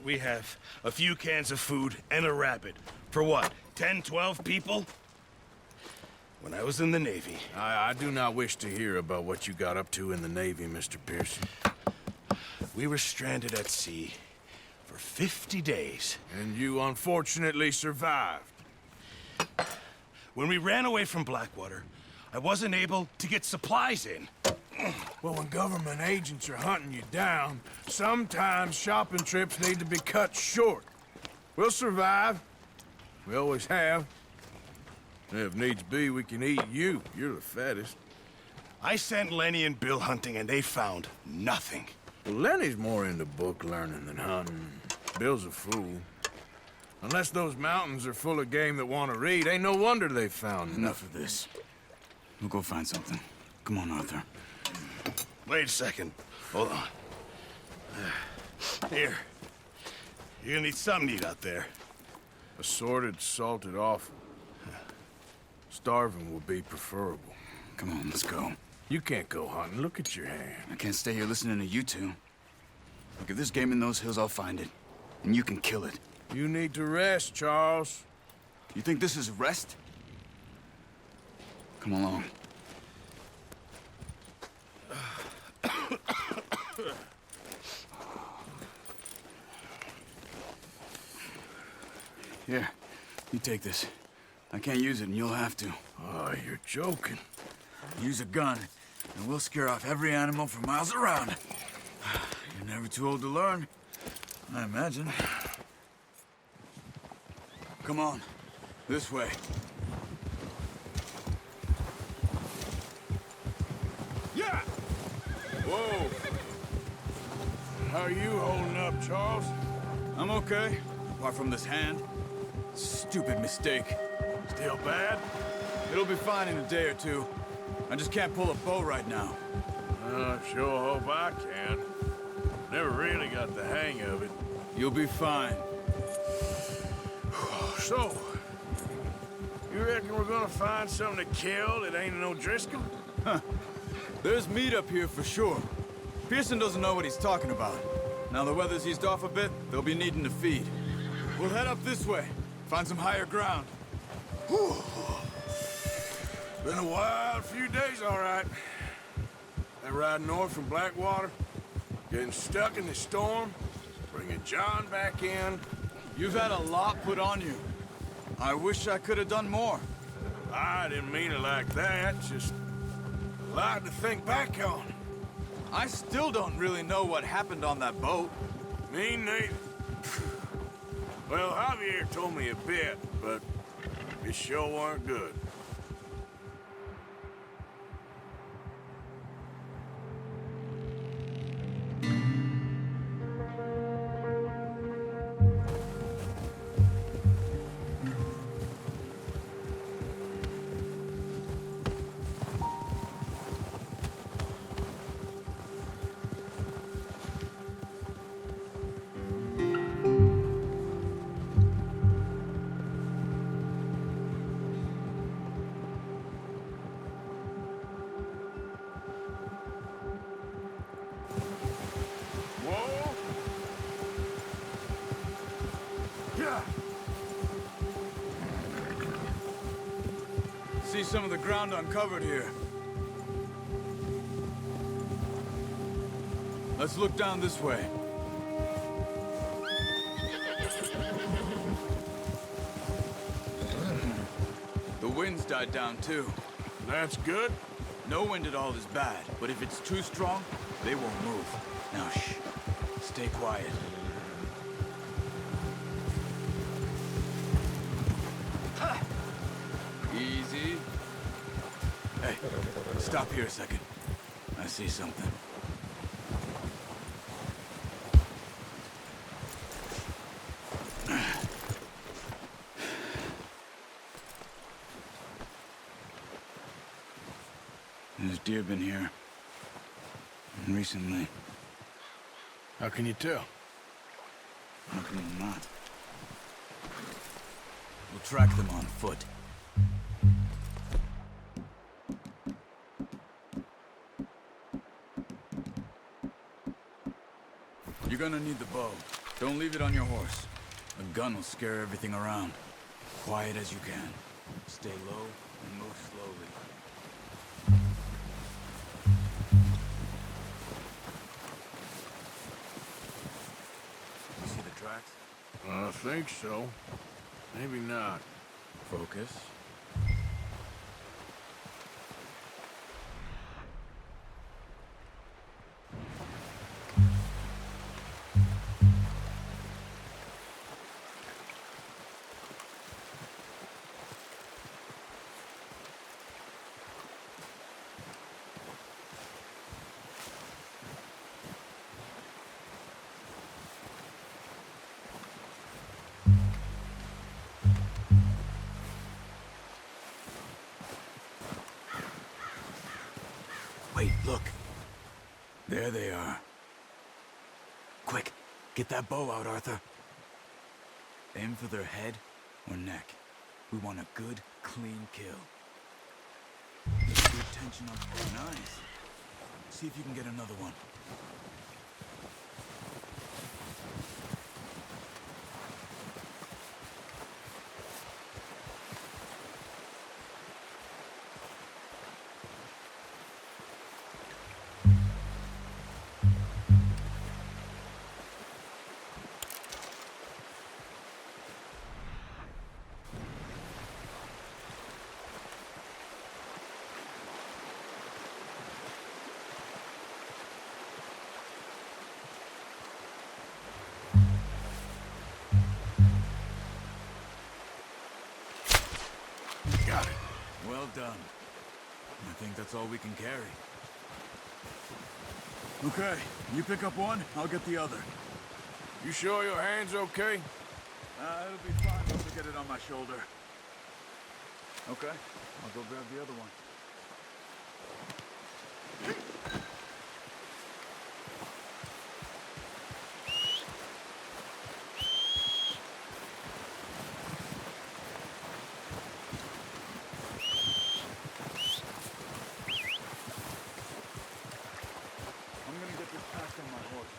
we have a few cans of food and a rabbit. For what, 10, 12 people? When I was in the Navy... I do not wish to hear about what you got up to in the Navy, Mr. Pearson. We were stranded at sea for 50 days. And you unfortunately survived. When we ran away from Blackwater, I wasn't able to get supplies in. Well, when government agents are hunting you down, sometimes shopping trips need to be cut short. We'll survive. We always have. If needs be, we can eat you. You're the fattest. I sent Lenny and Bill hunting, and they found nothing. Well, Lenny's more into book learning than hunting. Bill's a fool. Unless those mountains are full of game that want to read, ain't no wonder they found Enough of this. We'll go find something. Come on, Arthur. Wait a second. Hold on. Here. You're gonna need something to eat out there. Assorted, salted offal. Starving will be preferable. Come on, let's go. You can't go hunting. Look at your hand. I can't stay here listening to you two. Look, if there's game in those hills, I'll find it. And you can kill it. You need to rest, Charles. You think this is rest? Come along. Here, you take this. I can't use it, and you'll have to. Oh, you're joking. Use a gun, and we'll scare off every animal for miles around. You're never too old to learn, I imagine. Come on, this way. Yeah! Whoa! How are you holding up, Charles? I'm okay, apart from this hand. Stupid mistake. Still bad? It'll be fine in a day or two. I just can't pull a bow right now. I sure hope I can. Never really got the hang of it. You'll be fine. So, you reckon we're gonna find something to kill that ain't no Driscoll? Huh. There's meat up here for sure. Pearson doesn't know what he's talking about. Now the weather's eased off a bit, they'll be needing to feed. We'll head up this way, find some higher ground. Whew. Been a wild few days, all right. That ride north from Blackwater, getting stuck in the storm, bringing John back in. You've had a lot put on you. I wish I could have done more. I didn't mean it like that, just a lot to think back on. I still don't really know what happened on that boat. Me neither. Well, Javier told me a bit, but it sure weren't good. See some of the ground uncovered here. Let's look down this way. The wind's died down too. That's good. No wind at all is bad, but if it's too strong, they won't move. Now shh, stay quiet. Easy. Hey, stop here a second. I see something. There's deer been here. Recently. How can you tell? How can you not? We'll track them on foot. You're gonna need the bow. Don't leave it on your horse. A gun will scare everything around. Quiet as you can. Stay low and move slowly. You see the tracks? I think so. Maybe not. Focus. Wait, look. There they are. Quick, get that bow out, Arthur. Aim for their head or neck. We want a good, clean kill. Good tension on. Nice. See if you can get another one. Got it. Well done. I think that's all we can carry. Okay, you pick up one, I'll get the other. You sure your hand's okay? It'll be fine once I get it on my shoulder. Okay, I'll go grab the other one. I'm gonna get this packed on my horse.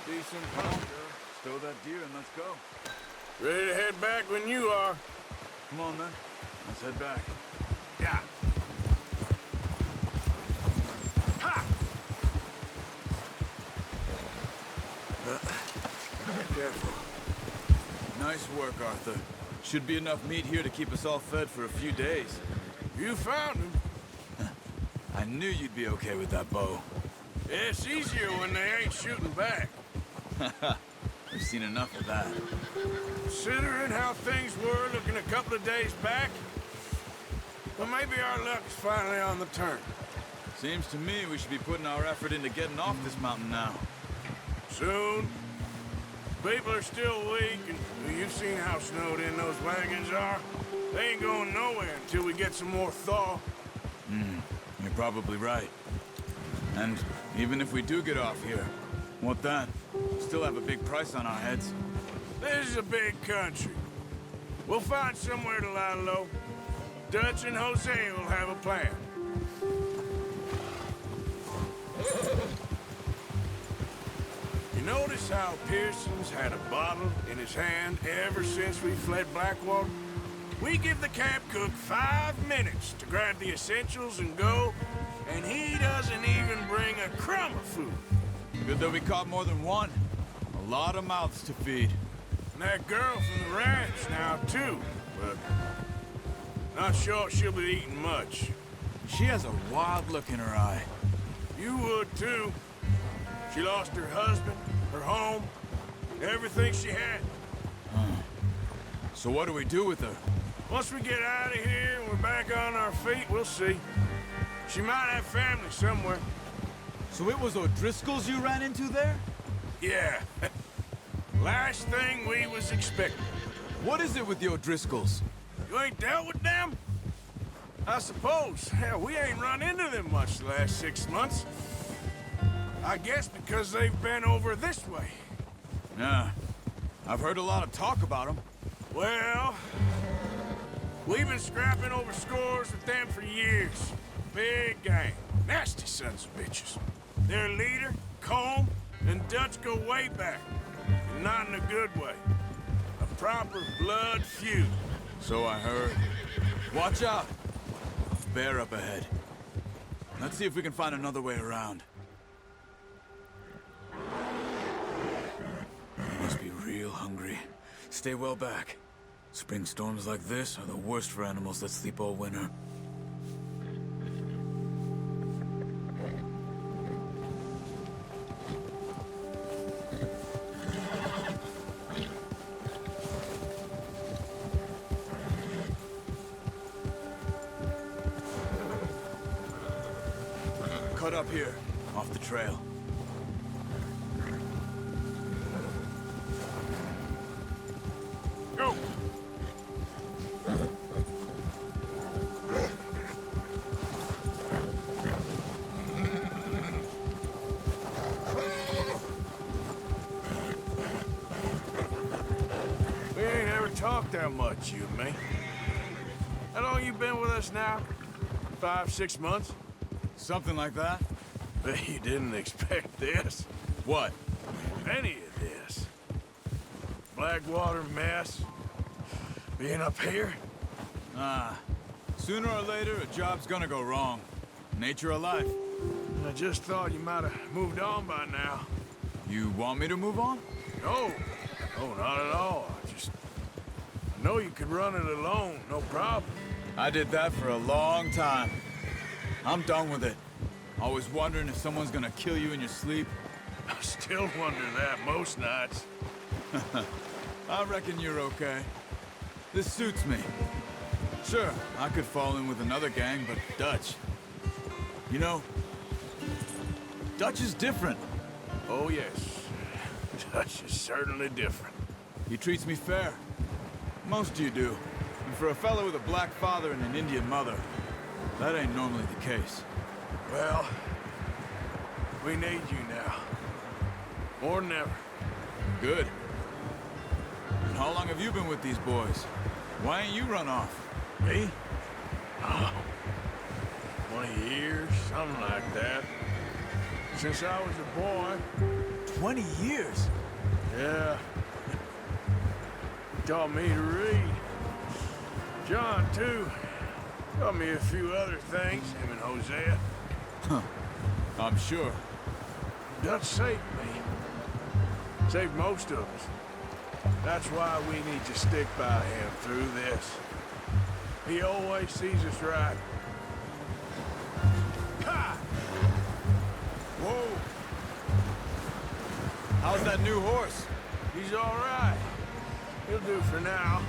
Decent hunt. Stow that deer and let's go. Ready to head back when you are. Come on, then. Let's head back. Yeah. Ha! Careful. Nice work, Arthur. Should be enough meat here to keep us all fed for a few days. You found him. I knew you'd be okay with that bow. Yeah, it's easier when they ain't shooting back. We've seen enough of that. Considering how things were looking a couple of days back, well, maybe our luck's finally on the turn. Seems to me we should be putting our effort into getting off this mountain now. Soon. People are still weak, and well, you've seen how snowed in those wagons are. They ain't going nowhere until we get some more thaw. You're probably right. And even if we do get off here, what then? Still have a big price on our heads. This is a big country. We'll find somewhere to lie low. Dutch and Jose will have a plan. You notice how Pearson's had a bottle in his hand ever since we fled Blackwater? We give the camp cook 5 minutes to grab the essentials and go, and he doesn't even bring a crumb of food. Good that we caught more than one. A lot of mouths to feed. And that girl from the ranch now, too, but not sure she'll be eating much. She has a wild look in her eye. You would, too. She lost her husband, her home, everything she had. So what do we do with her? Once we get out of here and we're back on our feet, we'll see. She might have family somewhere. So it was O'Driscoll's you ran into there? Yeah. Last thing we was expecting. What is it with the O'Driscolls? You ain't dealt with them? I suppose. Hell, we ain't run into them much the last 6 months. I guess because they've been over this way. Yeah. I've heard a lot of talk about them. Well, we've been scrapping over scores with them for years. Big gang. Nasty sons of bitches. Their leader, Colm, and Dutch go way back. And not in a good way. A proper blood feud. So I heard. Watch out! Bear up ahead. Let's see if we can find another way around. You must be real hungry. Stay well back. Spring storms like this are the worst for animals that sleep all winter. Cut up here, off the trail. Go! We ain't ever talked that much, you and me. How long you been with us now? 5, 6 months? Something like that? Bet you didn't expect this. What? Any of this. Blackwater mess. Being up here? Sooner or later, a job's gonna go wrong. Nature of life. I just thought you might have moved on by now. You want me to move on? No. No, not at all. I know you could run it alone, no problem. I did that for a long time. I'm done with it. Always wondering if someone's gonna kill you in your sleep. I still wonder that most nights. I reckon you're okay. This suits me. Sure, I could fall in with another gang, but Dutch... You know, Dutch is different. Oh, yes. Dutch is certainly different. He treats me fair. Most of you do. And for a fellow with a black father and an Indian mother, that ain't normally the case. Well, we need you now. More than ever. Good. And how long have you been with these boys? Why ain't you run off? Me? Oh, 20 years, something like that. Since I was a boy. 20 years? Yeah. He taught me to read. John, too. Taught me a few other things, him and Hosea. Huh. I'm sure. Dutch saved me. Saved most of us. That's why we need to stick by him through this. He always sees us right. Ha! Whoa! How's that new horse? He's all right. He'll do for now.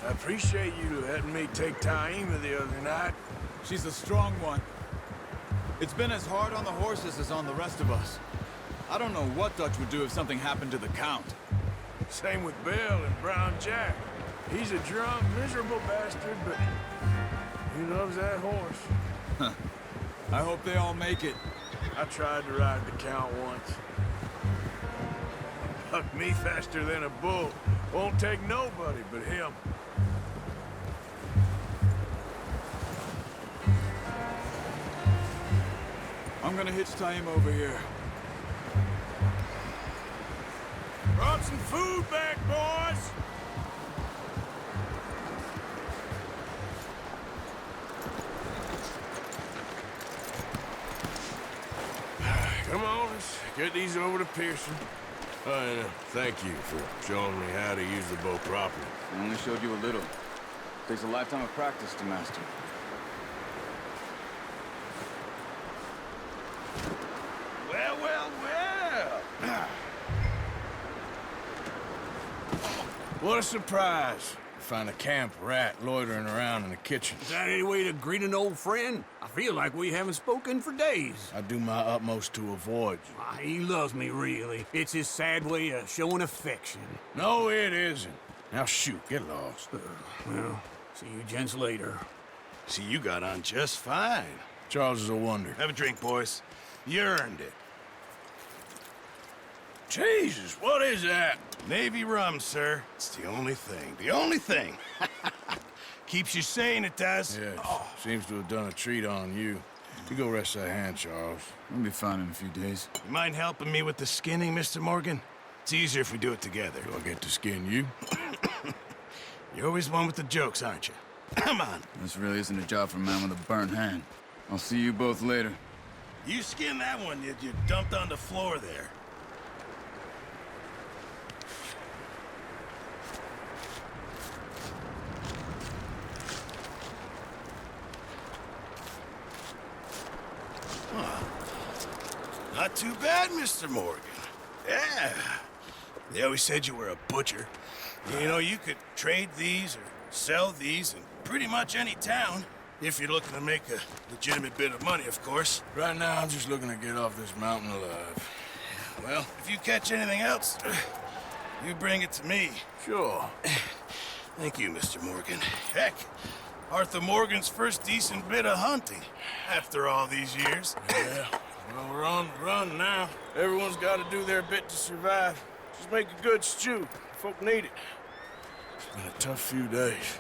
I appreciate you letting me take Taima the other night. She's a strong one. It's been as hard on the horses as on the rest of us. I don't know what Dutch would do if something happened to the Count. Same with Bill and Brown Jack. He's a drunk, miserable bastard, but he loves that horse. I hope they all make it. I tried to ride the Count once. Bucked me faster than a bull. Won't take nobody but him. I'm gonna hitch Taima over here. Brought some food back, boys! Come on, let's get these over to Pearson. And thank you for showing me how to use the bow properly. I only showed you a little. Takes a lifetime of practice to master. Well, well, well! What a surprise. Find a camp rat loitering around in the kitchen. Is that any way to greet an old friend? I feel like we haven't spoken for days. I do my utmost to avoid you. Ah, he loves me, really. It's his sad way of showing affection. No, it isn't. Now shoot, get lost. Well, see you gents later. See, you got on just fine. Charles is a wonder. Have a drink, boys. You earned it. Jesus, what is that? Navy rum, sir. It's the only thing. The only thing. Keeps you sane, it does. Yeah, seems to have done a treat on you. You go rest that hand, Charles. We'll be fine in a few days. You mind helping me with the skinning, Mr. Morgan? It's easier if we do it together. Do I get to skin you? You're always one with the jokes, aren't you? Come on. This really isn't a job for a man with a burnt hand. I'll see you both later. You skin that one you dumped on the floor there. Not too bad, Mr. Morgan. Yeah. They always said you were a butcher. You know, you could trade these or sell these in pretty much any town. If you're looking to make a legitimate bit of money, of course. Right now, I'm just looking to get off this mountain alive. Well, if you catch anything else, you bring it to me. Sure. Thank you, Mr. Morgan. Heck, Arthur Morgan's first decent bit of hunting after all these years. Yeah. Well, we're on the run now. Everyone's got to do their bit to survive. Just make a good stew. Folk need it. It's been a tough few days.